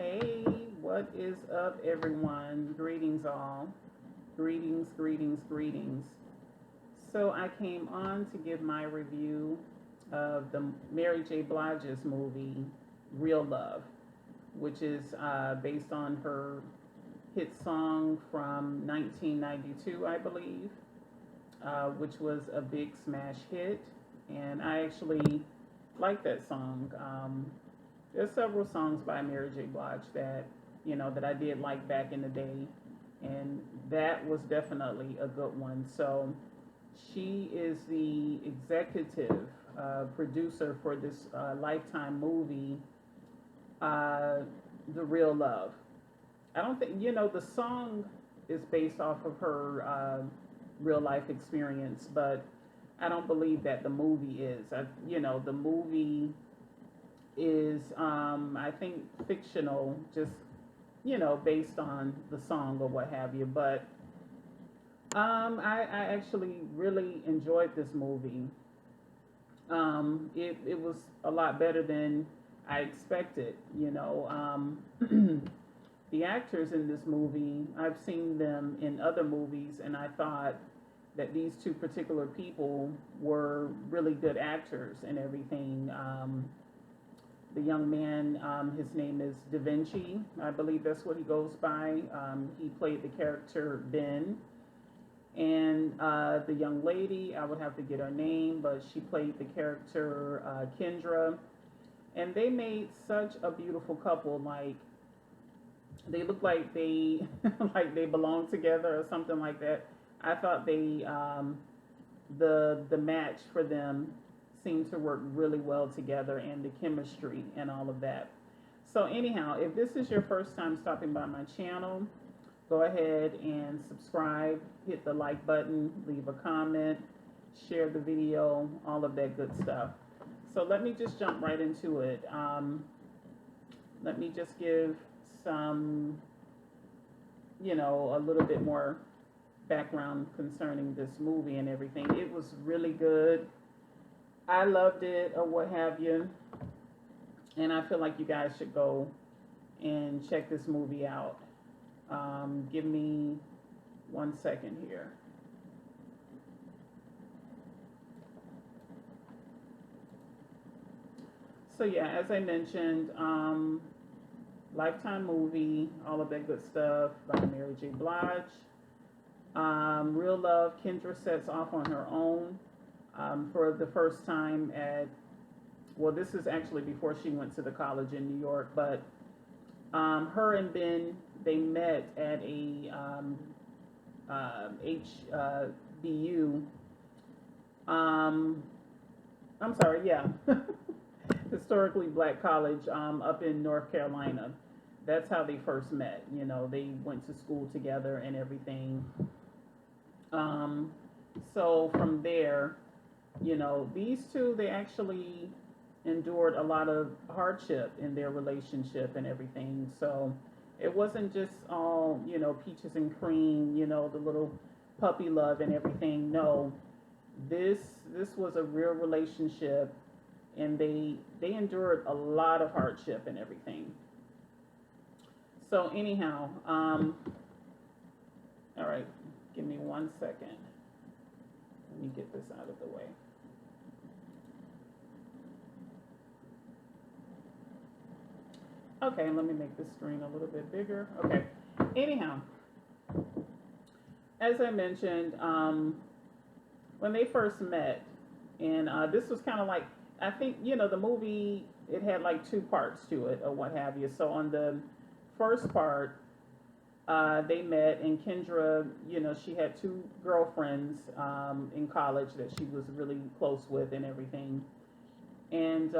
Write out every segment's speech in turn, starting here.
Hey, what is up, everyone? Greetings, all. Greetings, greetings, greetings. So, I came on to give my review of the Mary J. Blige's movie, Real Love, which is based on her hit song from 1992, I believe, which was a big smash hit. And I actually like that song. There's several songs by Mary J. Blige that that I did like back in the day, and that was definitely a good one. So she is the executive producer for this Lifetime movie, uh, The Real Love. I don't think the song is based off of her real life experience, but I don't believe that the movie is. The movie is I think fictional, just based on the song or what have you. But I actually really enjoyed this movie. It was a lot better than I expected. The actors in this movie, I've seen them in other movies, and I thought that these two particular people were really good actors and everything. The young man, his name is Da Vinci. I believe that's what he goes by. He played the character Ben. And the young lady, I would have to get her name, but she played the character Kendra. And they made such a beautiful couple. Like, they look like they like they belong together or something like that. I thought the match for them seemed to work really well together, and the chemistry and all of that. So anyhow, if this is your first time stopping by my channel, go ahead and subscribe, hit the like button, leave a comment, share the video, all of that good stuff. So let me just jump right into it. Let me just give some, a little bit more background concerning this movie and everything. It was really good. I loved it, or what have you. And I feel like you guys should go and check this movie out. Give me 1 second here. So yeah, as I mentioned, Lifetime movie, all of that good stuff by Mary J. Blige. Real Love, Kendra sets off on her own for the first time well, this is actually before she went to the college in New York, but her and Ben, they met at a HBU. I'm sorry, yeah. Historically black college up in North Carolina. That's how they first met. They went to school together and everything. So from there, these two, they actually endured a lot of hardship in their relationship and everything. So it wasn't just all, peaches and cream, the little puppy love and everything. No, this was a real relationship, and they endured a lot of hardship and everything. So anyhow, all right, give me 1 second. Let me get this out of the way. Okay, let me make this screen a little bit bigger. Okay, anyhow, as I mentioned, when they first met, and this was kind of like, I think, the movie, it had like two parts to it or what have you. So on the first part, they met, and Kendra, she had two girlfriends in college that she was really close with and everything. And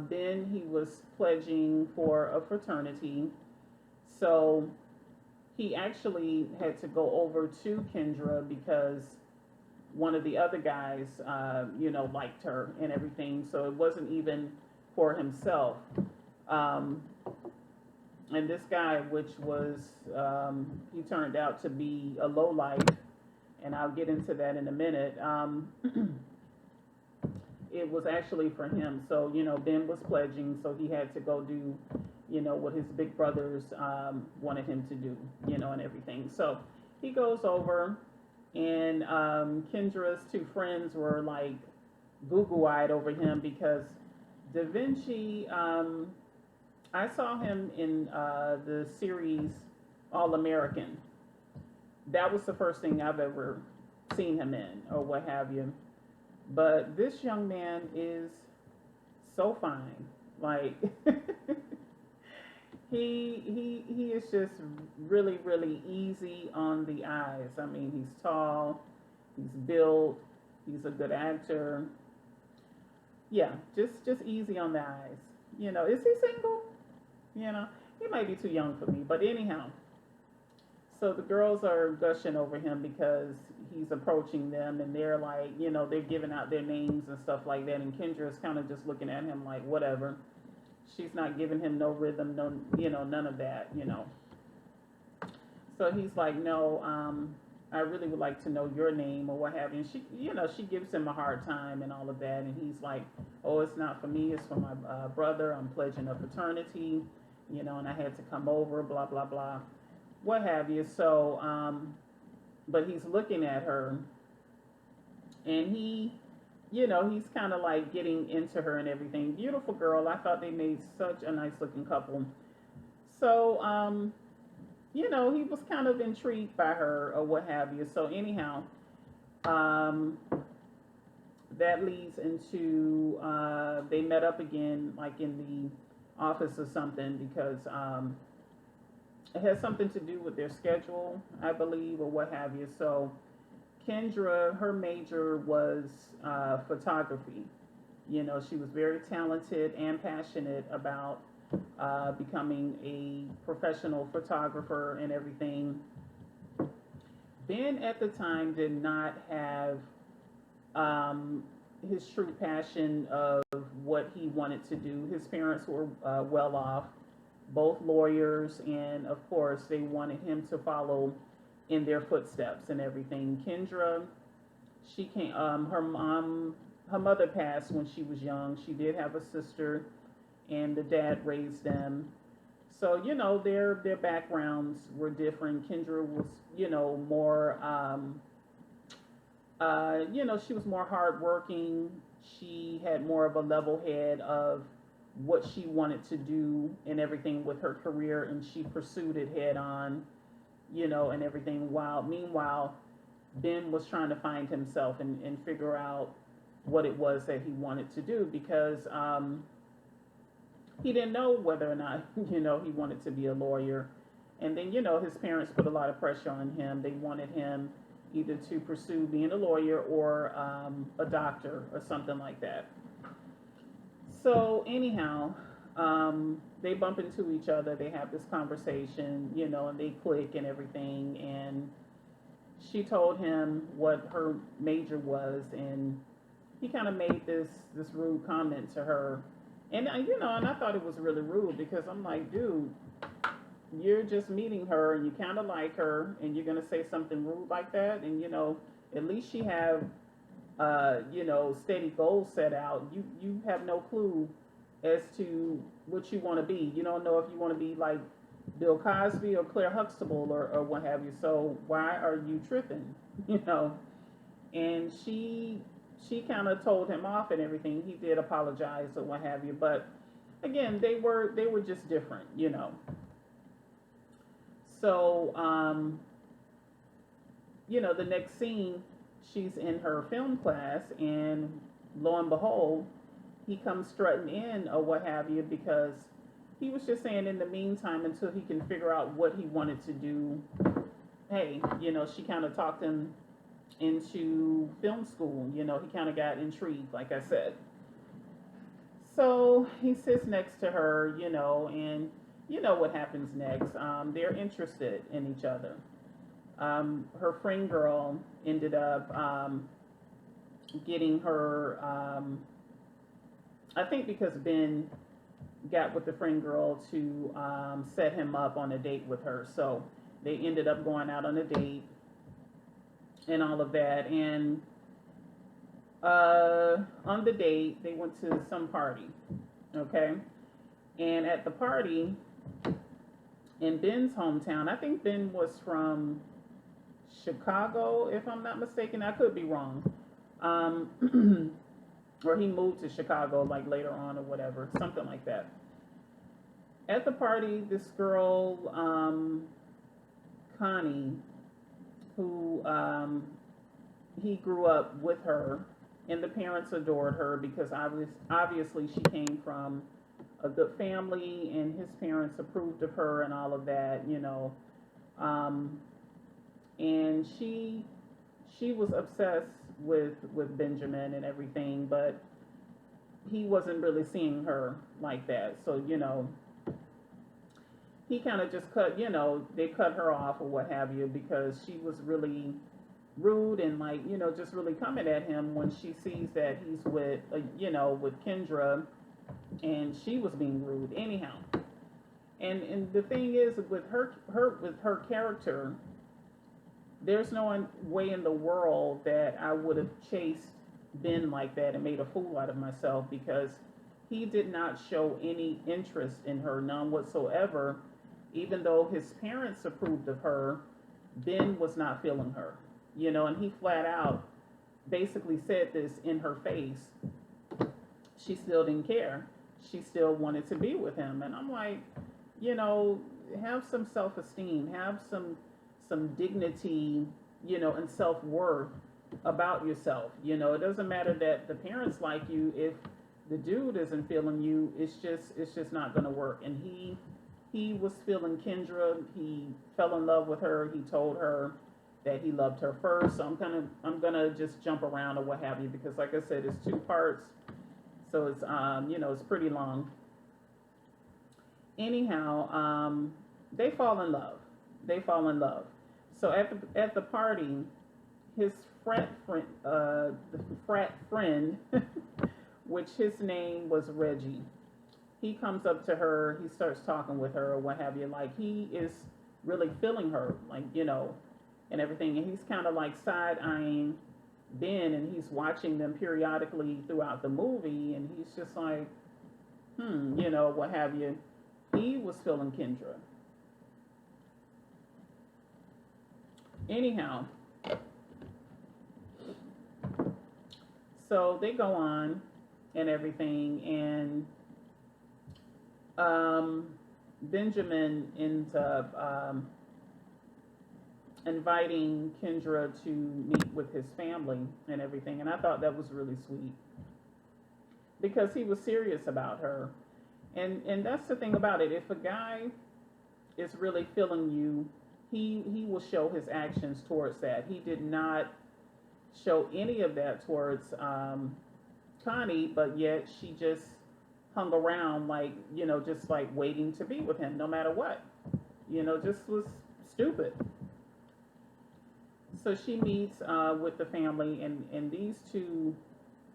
then he was pledging for a fraternity. So he actually had to go over to Kendra because one of the other guys, liked her and everything. So it wasn't even for himself. Um, and this guy, which was, he turned out to be a lowlife, and I'll get into that in a minute. It was actually for him. So, Ben was pledging, so he had to go do what his big brothers wanted him to do, and everything. So he goes over, and Kendra's two friends were like goo-goo-eyed over him because Da Vinci, I saw him in the series All American. That was the first thing I've ever seen him in, or what have you. But this young man is so fine. Like he is just really really easy on the eyes. I mean, he's tall, he's built, he's a good actor. Yeah, just easy on the eyes. Is he single? He might be too young for me, but anyhow. So the girls are gushing over him because he's approaching them, and they're like, they're giving out their names and stuff like that. And Kendra's kind of just looking at him like, whatever. She's not giving him no rhythm, no, none of that. So he's like, no, I really would like to know your name or what have you. And she gives him a hard time and all of that. And he's like, oh, it's not for me, it's for my brother. I'm pledging a fraternity, and I had to come over, blah, blah, blah, what have you. So, but he's looking at her, and he's kind of like getting into her and everything. Beautiful girl. I thought they made such a nice looking couple. So, he was kind of intrigued by her or what have you. So anyhow, that leads into they met up again, like in the office or something, because it has something to do with their schedule, I believe, or what have you. So Kendra, her major was photography. She was very talented and passionate about becoming a professional photographer and everything. Ben at the time did not have his true passion of what he wanted to do. His parents were well off, both lawyers, and of course they wanted him to follow in their footsteps and everything. Kendra, she came, her mother passed when she was young. She did have a sister, and the dad raised them. So, their backgrounds were different. Kendra was, more, she was more hardworking. She had more of a level head of what she wanted to do and everything with her career, and she pursued it head on, and everything. Meanwhile, Ben was trying to find himself and figure out what it was that he wanted to do, because he didn't know whether or not, he wanted to be a lawyer. And then, his parents put a lot of pressure on him. They wanted him either to pursue being a lawyer or a doctor or something like that. So anyhow, they bump into each other. They have this conversation, and they click and everything. And she told him what her major was, and he kind of made this rude comment to her. And and I thought it was really rude, because I'm like, dude, you're just meeting her and you kind of like her, and you're gonna say something rude like that. And at least she have steady goals set out. You have no clue as to what you want to be. You don't know if you want to be like Bill Cosby or Claire Huxtable or what have you. So why are you tripping? And she kind of told him off and everything. He did apologize or what have you, but again, they were just different. So the next scene, she's in her film class, and lo and behold, he comes strutting in or what have you, because he was just saying, in the meantime, until he can figure out what he wanted to do, hey, she kind of talked him into film school. He kind of got intrigued, like I said. So he sits next to her, and what happens next. They're interested in each other. Her friend girl ended up getting her, I think because Ben got with the friend girl to set him up on a date with her. So they ended up going out on a date and all of that. And on the date, they went to some party, okay? And at the party in Ben's hometown, I think Ben was from Chicago, if I'm not mistaken. I could be wrong. Um, or he moved to Chicago like later on or whatever, something like that. At the party, this girl, Connie, who he grew up with her, and the parents adored her because obviously she came from a good family, and his parents approved of her and all of that. Um, and she was obsessed with Benjamin and everything, but he wasn't really seeing her like that. So he kind of just they cut her off or what have you because she was really rude and like just really coming at him when she sees that he's with with Kendra, and she was being rude anyhow. And the thing is with her character, there's no way in the world that I would have chased Ben like that and made a fool out of myself, because he did not show any interest in her, none whatsoever. Even though his parents approved of her, Ben was not feeling her, and he flat out basically said this in her face. She still didn't care. She still wanted to be with him. And I'm like, you know, have some self-esteem, have some dignity, and self-worth about yourself. It doesn't matter that the parents like you if the dude isn't feeling you. It's just not going to work. And he was feeling Kendra. He fell in love with her. He told her that he loved her first. So I'm gonna just jump around or what have you, because like I said, it's two parts. So it's it's pretty long. Anyhow, they fall in love. They fall in love. So at the party, his frat friend, which his name was Reggie, he comes up to her. He starts talking with her or what have you. Like, he is really feeling her, like, and everything. And he's kind of like side eyeing Ben, and he's watching them periodically throughout the movie, and he's just like, what have you. He was feeling Kendra. Anyhow, so they go on and everything, and Benjamin ends up inviting Kendra to meet with his family and everything, and I thought that was really sweet because he was serious about her. And that's the thing about it. If a guy is really feeling you, he will show his actions towards that. He did not show any of that towards Connie, but yet she just hung around, like, just like waiting to be with him no matter what. Just was stupid. So she meets with the family, and these two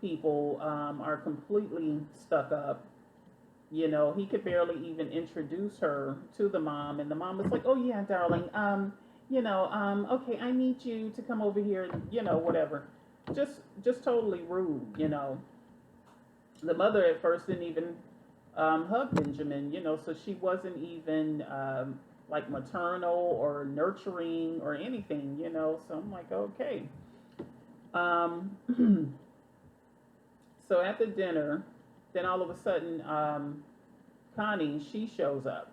people are completely stuck up. He could barely even introduce her to the mom, and the mom was like, "Oh yeah, darling, okay, I need you to come over here, whatever." Just totally rude. The mother at first didn't even hug Benjamin, so she wasn't even like maternal or nurturing or anything. So I'm like, okay. Um, so at the dinner, then all of a sudden, Connie, she shows up.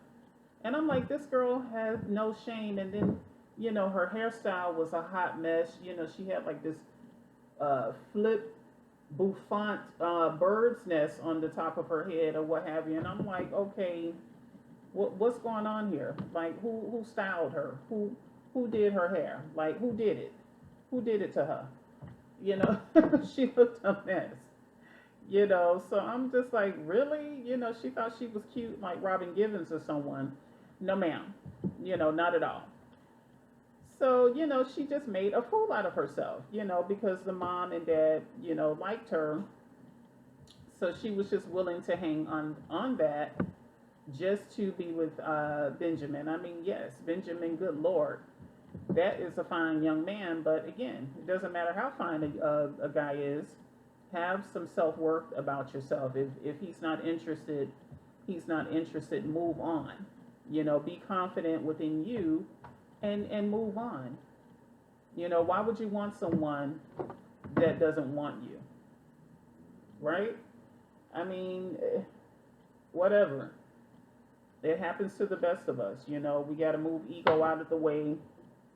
And I'm like, this girl has no shame. And then, her hairstyle was a hot mess. She had like this flip bouffant bird's nest on the top of her head or what have you. And I'm like, okay, what's going on here? Like, who styled her? Who did her hair? Like, who did it? Who did it to her? She looked a mess. So I'm just like, really? She thought she was cute, like Robin Givens or someone. No, ma'am. Not at all. So, she just made a fool out of herself, because the mom and dad, liked her. So she was just willing to hang on that just to be with Benjamin. I mean, yes, Benjamin, good Lord. That is a fine young man. But again, it doesn't matter how fine a guy is. Have some self-worth about yourself. If he's not interested he's not interested, move on. Be confident within you, and move on. Why would you want someone that doesn't want you, right? I mean, whatever. It happens to the best of us. We got to move ego out of the way,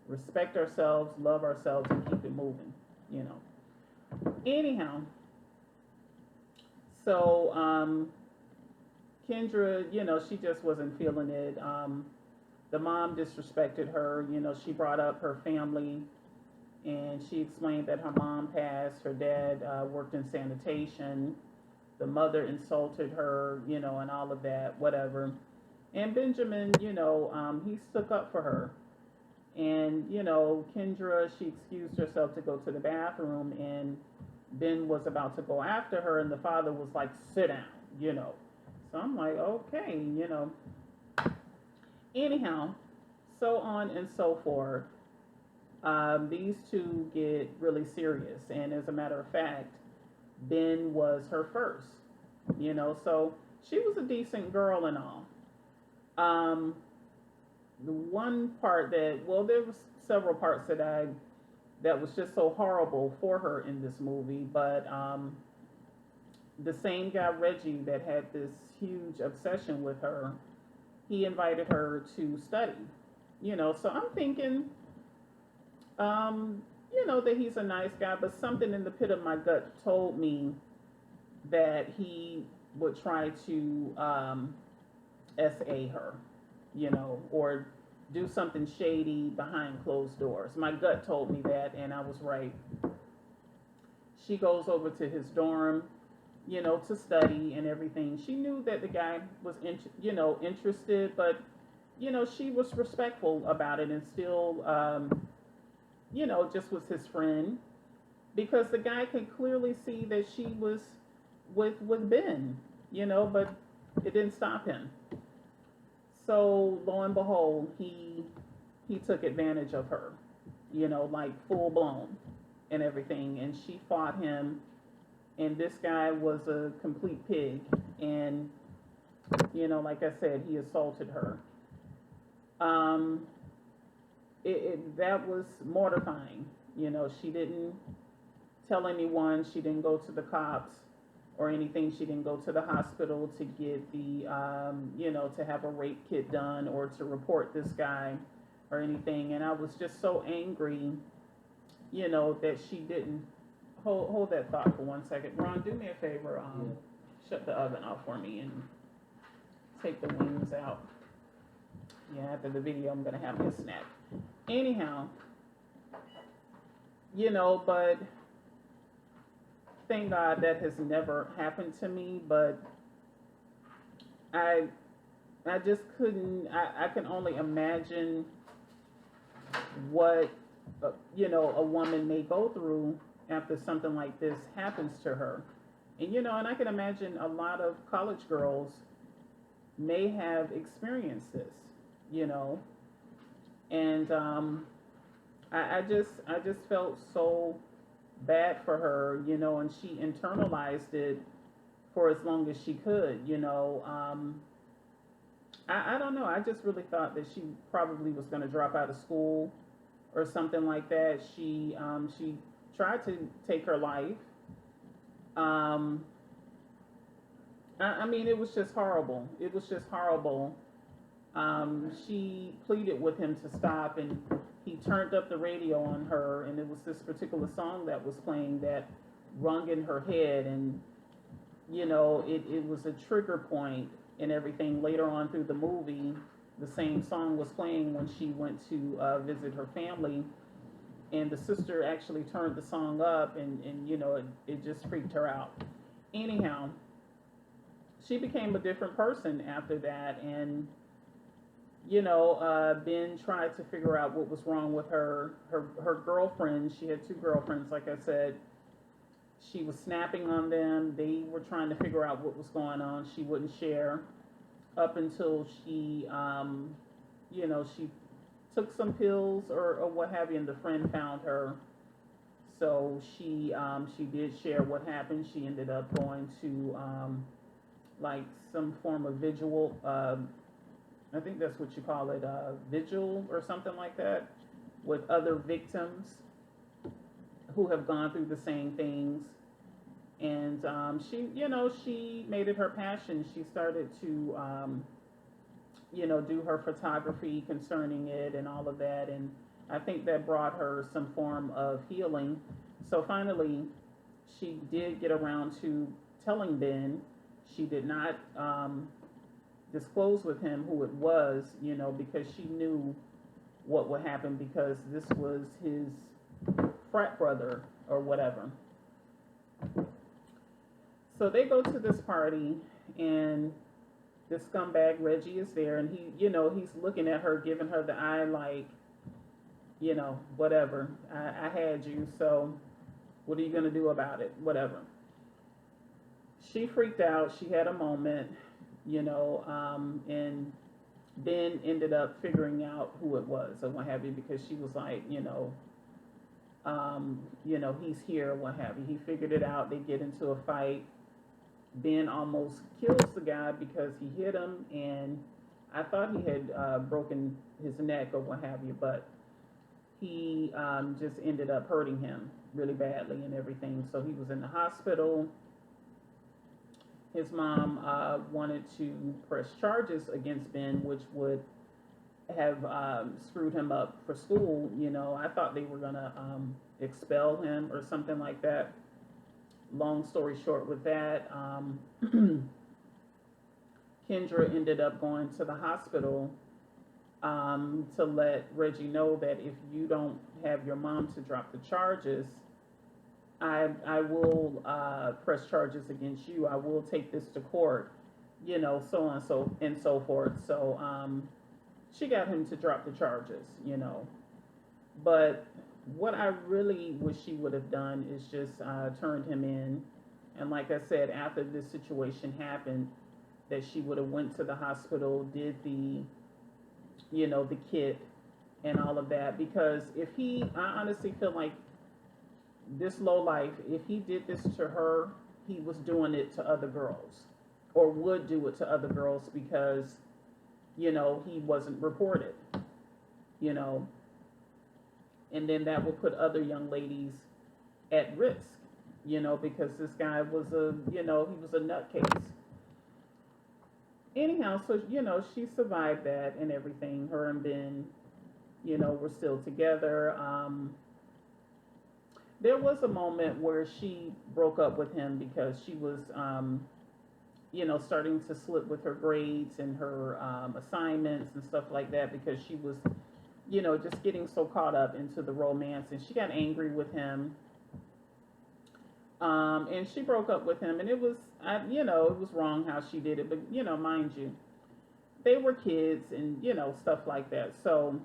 respect ourselves, love ourselves, and keep it moving. Anyhow, so Kendra, she just wasn't feeling it. The mom disrespected her. She brought up her family, and she explained that her mom passed, her dad worked in sanitation, the mother insulted her, and all of that, whatever. And Benjamin, he stuck up for her. And, Kendra, she excused herself to go to the bathroom, and Ben was about to go after her, and the father was like, sit down. So I'm like, okay. Anyhow, so on and so forth. These two get really serious. And as a matter of fact, Ben was her first, so she was a decent girl and all. The one part there was several parts that was just so horrible for her in this movie, but the same guy, Reggie, that had this huge obsession with her, he invited her to study, so I'm thinking, that he's a nice guy, but something in the pit of my gut told me that he would try to SA her, or do something shady behind closed doors. My gut told me that, and I was right. She goes over to his dorm, to study and everything. She knew that the guy was, interested, but, she was respectful about it and still, just was his friend, because the guy could clearly see that she was with Ben, but it didn't stop him. So lo and behold, he took advantage of her, like full blown and everything, and she fought him, and this guy was a complete pig, and like I said, he assaulted her. That was mortifying. She didn't tell anyone. She didn't go to the cops or anything. She didn't go to the hospital to get the, to have a rape kit done or to report this guy or anything. And I was just so angry, that she didn't. Hold that thought for 1 second. Ron, do me a favor. Shut the oven off for me and take the wings out. Yeah, after the video, I'm going to have me a snack. Anyhow, but thank God that has never happened to me, but I just couldn't, I can only imagine what, a woman may go through after something like this happens to her. And, and I can imagine a lot of college girls may have experienced this, and I just felt so bad for her, and she internalized it for as long as she could, I don't know. I just really thought that she probably was going to drop out of school or something like that. She tried to take her life. I mean, it was just horrible. It was just horrible. She pleaded with him to stop, and he turned up the radio on her, and it was this particular song that was playing that rung in her head, and it was a trigger point and everything. Later on through the movie, the same song was playing when she went to visit her family, and the sister actually turned the song up, and it just freaked her out. Anyhow, she became a different person after that, and Ben tried to figure out what was wrong with her girlfriend. She had two girlfriends, like I said. She was snapping on them. They were trying to figure out what was going on. She wouldn't share up until she, she took some pills or what have you, and the friend found her. So she did share what happened. She ended up going to like some form of vigil. I think that's what you call it, vigil or something like that, with other victims who have gone through the same things. And she, she made it her passion. She started to, do her photography concerning it and all of that. And I think that brought her some form of healing. So finally, she did get around to telling Ben. She did not disclose with him who it was, because she knew what would happen because this was his frat brother or whatever. So they go to this party, and this scumbag Reggie is there, and he's looking at her, giving her the eye, like, whatever. I had you, so what are you gonna do about it? Whatever. She freaked out. She had a moment, and Ben ended up figuring out who it was or what have you, because she was like, he's here, what have you. He figured it out. They get into a fight. Ben almost kills the guy because he hit him, and I thought he had broken his neck or what have you, but he just ended up hurting him really badly and everything. So he was in the hospital. His mom wanted to press charges against Ben, which would have screwed him up for school. I thought they were going to expel him or something like that. Long story short with that, Kendra ended up going to the hospital to let Reggie know that if you don't have your mom to drop the charges, I will press charges against you. I will take this to court, so on and so forth. So she got him to drop the charges, But what I really wish she would have done is just turned him in. And like I said, after this situation happened, that she would have went to the hospital, did the kit and all of that. Because I honestly feel like this lowlife, if he did this to her, he was doing it to other girls, or would do it to other girls because, he wasn't reported, and then that will put other young ladies at risk, because this guy was he was a nutcase. Anyhow, so, she survived that and everything. Her and Ben, were still together. There was a moment where she broke up with him because she was, starting to slip with her grades and her assignments and stuff like that, because she was, just getting so caught up into the romance, and she got angry with him. And she broke up with him, and it was, it was wrong how she did it, but, mind you, they were kids and, stuff like that. So,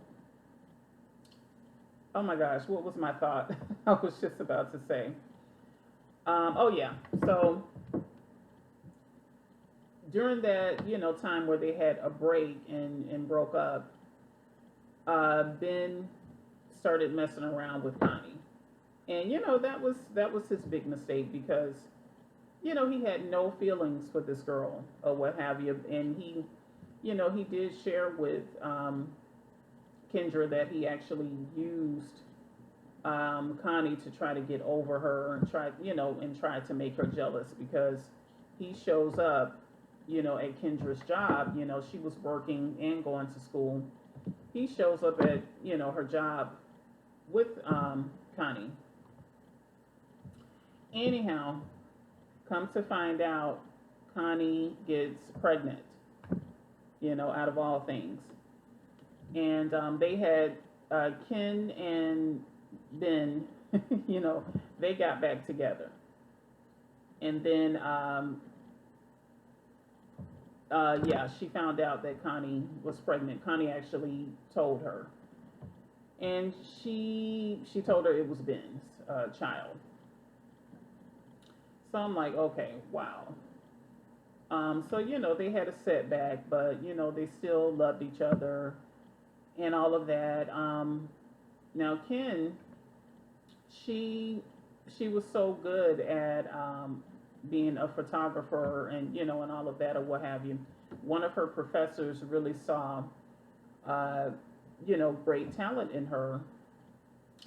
oh my gosh, what was my thought? I was just about to say. Oh yeah, so during that, time where they had a break and broke up, Ben started messing around with Connie. And that was his big mistake, because he had no feelings for this girl or what have you. And he did share with Kendra that he actually used Connie to try to get over her and try to make her jealous, because he shows up, at Kendra's job. She was working and going to school. He shows up at, her job with Connie. Anyhow, come to find out, Connie gets pregnant, out of all things. And they had Ken and Ben, they got back together. And then, she found out that Connie was pregnant. Connie actually told her. And she told her it was Ben's child. So I'm like, okay, wow. So, they had a setback, but, they still loved each other and all of that. Now, Ken, she was so good at being a photographer and and all of that or what have you, one of her professors really saw uh, great talent in her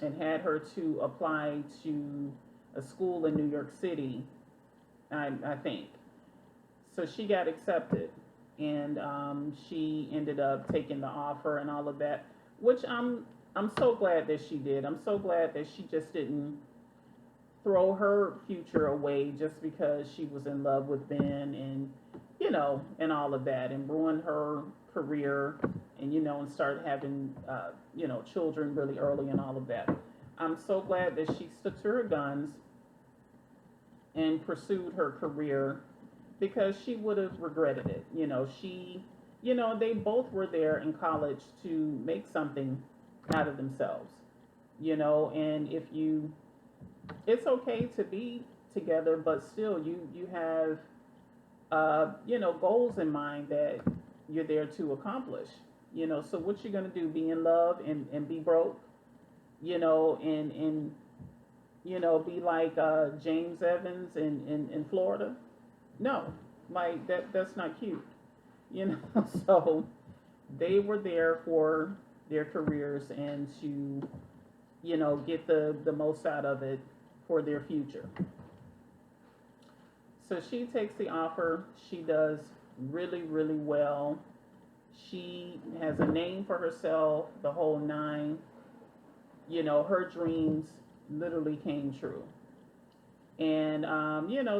and had her to apply to a school in New York City, I think. So she got accepted, and she ended up taking the offer and all of that, which I'm so glad that she did. I'm so glad that she just didn't throw her future away just because she was in love with Ben and and all of that, and ruin her career, and and start having children really early and all of that. I'm so glad that she stuck to her guns and pursued her career because she would have regretted it. They both were there in college to make something out of themselves, and if you, it's okay to be together, but still you have, goals in mind that you're there to accomplish, so what you're going to do, be in love and be broke, and be like James Evans in Florida. No, like that's not cute, So they were there for their careers and to, get the most out of it for their future. So she takes the offer. She does really, really well. She has a name for herself, the whole nine. Her dreams literally came true. And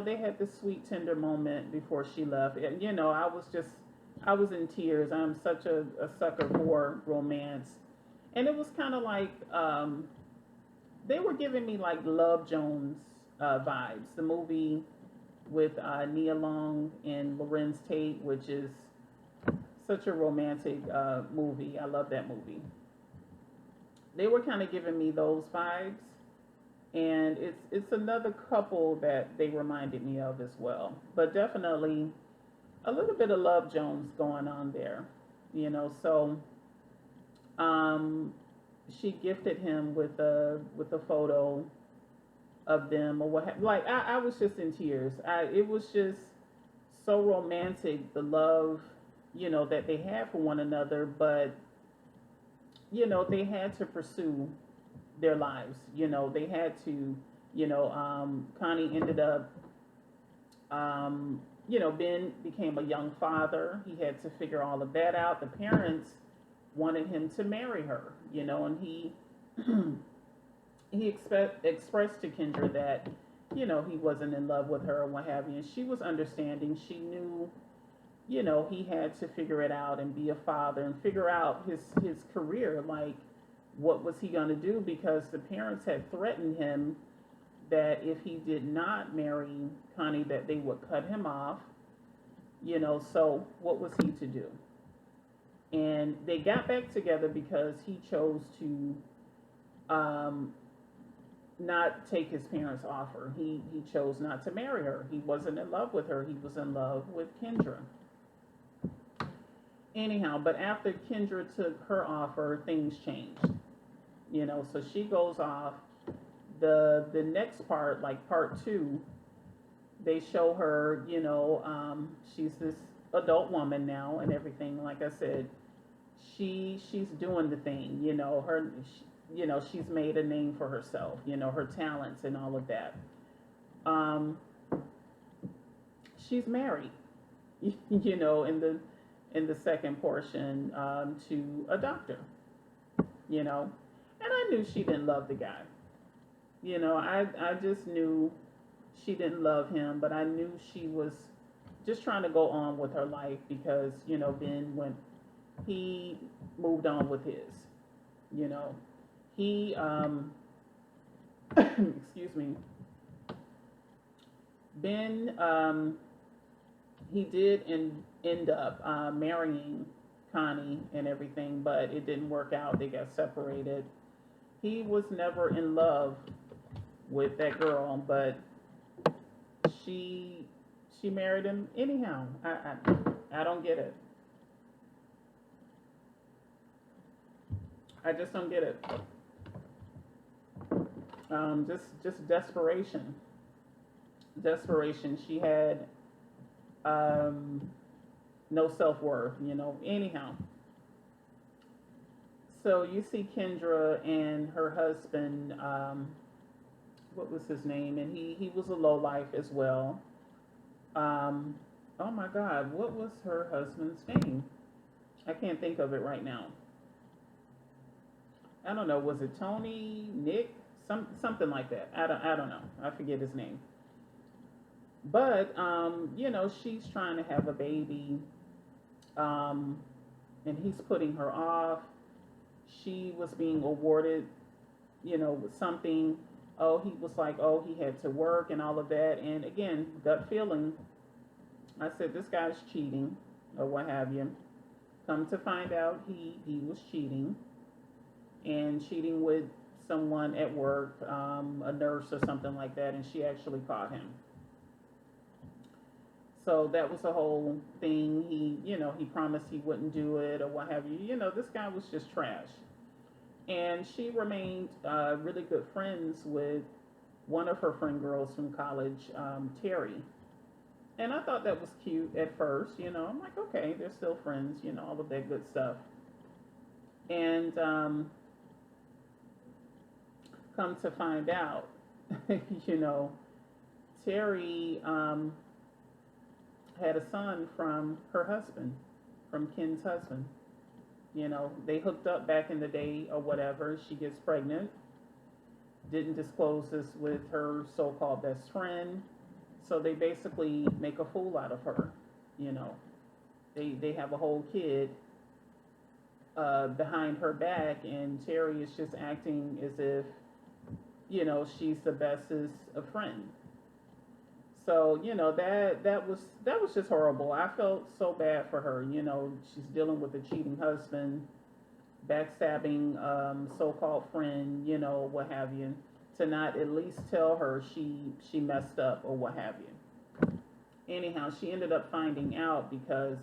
they had this sweet tender moment before she left, and I was in tears. I'm such a sucker for romance, and it was kind of like they were giving me like Love Jones vibes, the movie with Nia Long and Lorenz Tate, which is such a romantic movie. I love that movie. They were kind of giving me those vibes, and it's another couple that they reminded me of as well. But definitely a little bit of Love Jones going on there, So um, she gifted him with a photo of them or what like I was just in tears. It was just so romantic, the love that they had for one another, but they had to pursue their lives. They had to, Connie ended up, Ben became a young father. He had to figure all of that out. The parents wanted him to marry her, and he expressed to Kendra that, he wasn't in love with her and what have you. And she was understanding. She knew, he had to figure it out and be a father and figure out his career. Like, what was he going to do? Because the parents had threatened him that if he did not marry Connie, that they would cut him off. So what was he to do? And they got back together because he chose to not take his parents' offer. He chose not to marry her. He wasn't in love with her. He was in love with Kendra. Anyhow, but after Kendra took her offer, things changed. So she goes off. The next part, like part two, they show her, she's this adult woman now and everything. Like I said, she's doing the thing, she's made a name for herself, her talents and all of that. She's married, in the second portion, to a doctor, and I knew she didn't love the guy. I just knew she didn't love him, but I knew she was just trying to go on with her life because, Ben, when he moved on with his, he, excuse me, Ben, he did end up marrying Connie and everything, but it didn't work out. They got separated. He was never in love with that girl, but she married him anyhow. I don't get it. I just don't get it. Just desperation. desperation. She had um, no self worth, Anyhow, so you see Kendra and her husband. What was his name? And he was a low life as well. Um, oh my God, what was her husband's name? I can't think of it right now. I don't know. Was it Tony, Nick, something like that? I don't know. I forget his name. But she's trying to have a baby, um, and he's putting her off. She was being awarded, with something. Oh, he was like, oh, he had to work and all of that. And again, gut feeling. I said, this guy's cheating, or what have you. Come to find out, he was cheating, and cheating with someone at work, a nurse or something like that, and she actually caught him. So that was the whole thing. He promised he wouldn't do it or what have you. This guy was just trash. And she remained really good friends with one of her friend girls from college, Terry. And I thought that was cute at first. I'm like, okay, they're still friends, all of that good stuff. And come to find out, you know, Terry had a son from her husband, from Ken's husband. They hooked up back in the day or whatever. She gets pregnant, didn't disclose this with her so called best friend. So they basically make a fool out of her. You know, they have a whole kid behind her back, and Terry is just acting as if, she's the bestest of friend. So that was just horrible. I felt so bad for her. She's dealing with a cheating husband, backstabbing so-called friend, what have you, to not at least tell her she messed up or what have you. Anyhow, she ended up finding out because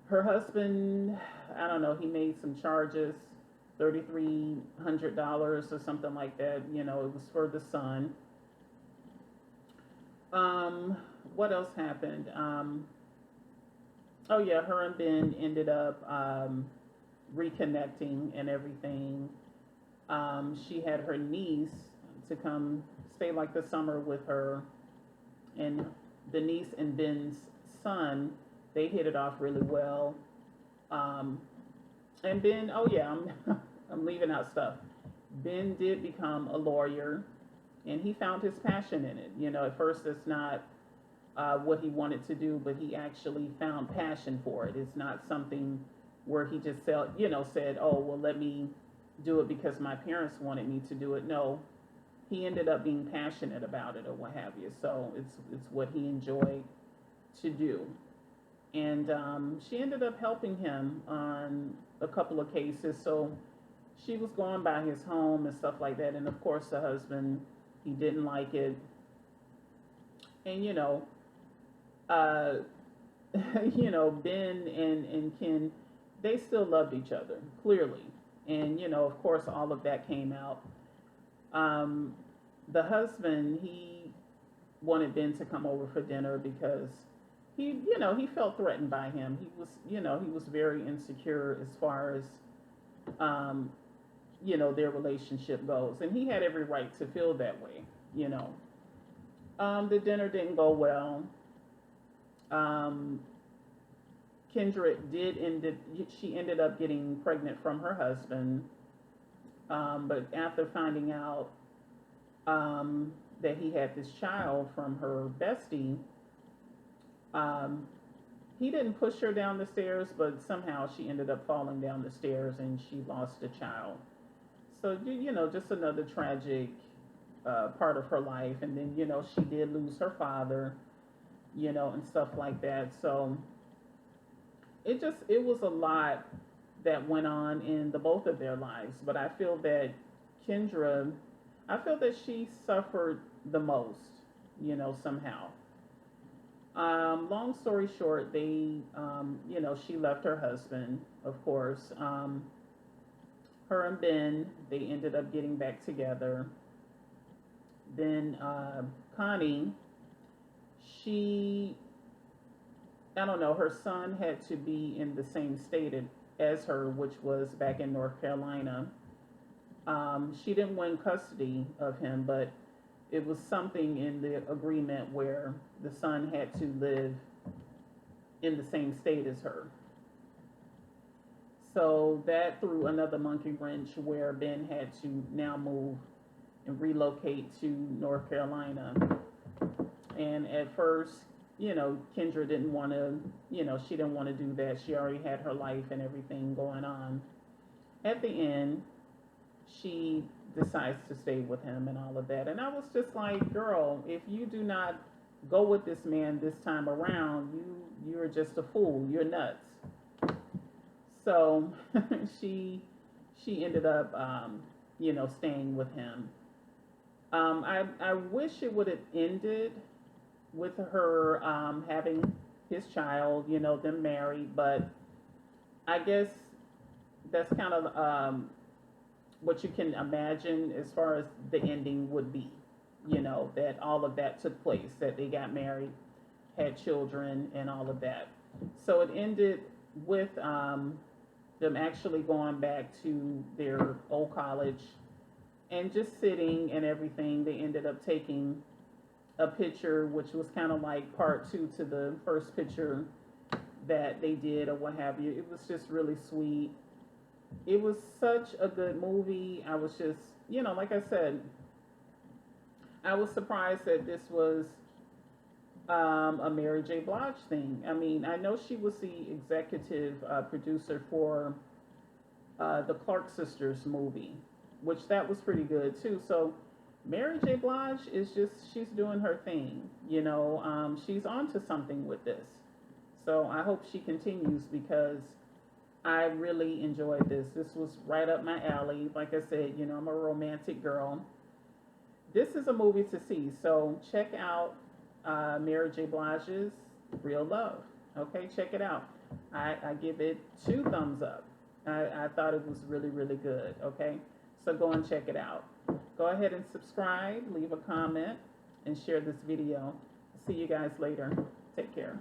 her husband, I don't know, he made some charges, $3,300 or something like that. It was for the son. Um, what else happened? Oh yeah, her and Ben ended up reconnecting and everything. She had her niece to come stay like the summer with her, and the niece and Ben's son, they hit it off really well. Um, and Ben, oh yeah, I'm leaving out stuff. Ben did become a lawyer, and he found his passion in it. At first it's not what he wanted to do, but he actually found passion for it. It's not something where he just said, "Oh, well, let me do it because my parents wanted me to do it." No, he ended up being passionate about it or what have you. So it's what he enjoyed to do, and she ended up helping him on a couple of cases. So she was going by his home and stuff like that, and of course the husband, he didn't like it, and uh, Ben and Ken, they still loved each other clearly, and of course all of that came out. Um, the husband, he wanted Ben to come over for dinner because he felt threatened by him. He was very insecure as far as um, their relationship goes, and he had every right to feel that way. You know, the dinner didn't go well. Um, Kendra she ended up getting pregnant from her husband, but after finding out that he had this child from her bestie, um, he didn't push her down the stairs, but somehow she ended up falling down the stairs and she lost a child. So just another tragic part of her life, and then she did lose her father, and stuff like that. So it was a lot that went on in the both of their lives. But I feel that Kendra, I feel that she suffered the most, somehow. Long story short, she left her husband, of course. Her and Ben, they ended up getting back together. Then Connie, she, I don't know, her son had to be in the same state as her, which was back in North Carolina. She didn't win custody of him, but it was something in the agreement where the son had to live in the same state as her. So that threw another monkey wrench where Ben had to now move and relocate to North Carolina. And at first, Kendra didn't want to, she didn't want to do that. She already had her life and everything going on. At the end, she decides to stay with him and all of that. And I was just like, girl, if you do not go with this man this time around, you're just a fool. You're nuts. So she ended up, staying with him. I wish it would have ended with her having his child, them married, but I guess that's kind of what you can imagine as far as the ending would be, that all of that took place, that they got married, had children, and all of that. So it ended with them actually going back to their old college and just sitting and everything. They ended up taking a picture, which was kind of like part two to the first picture that they did or what have you. It was just really sweet. It was such a good movie. I was just, like I said, I was surprised that this was a Mary J. Blige thing. I mean, I know she was the executive producer for the Clark Sisters movie, which that was pretty good too. So Mary J. Blige is just, she's doing her thing. She's onto something with this. So I hope she continues because I really enjoyed this. This was right up my alley. Like I said, I'm a romantic girl. This is a movie to see. So check out Mary J. Blige's Real Love. Okay, check it out. I give it 2 thumbs up. I thought it was really, really good. Okay, so go and check it out. Go ahead and subscribe, leave a comment, and share this video. See you guys later. Take care.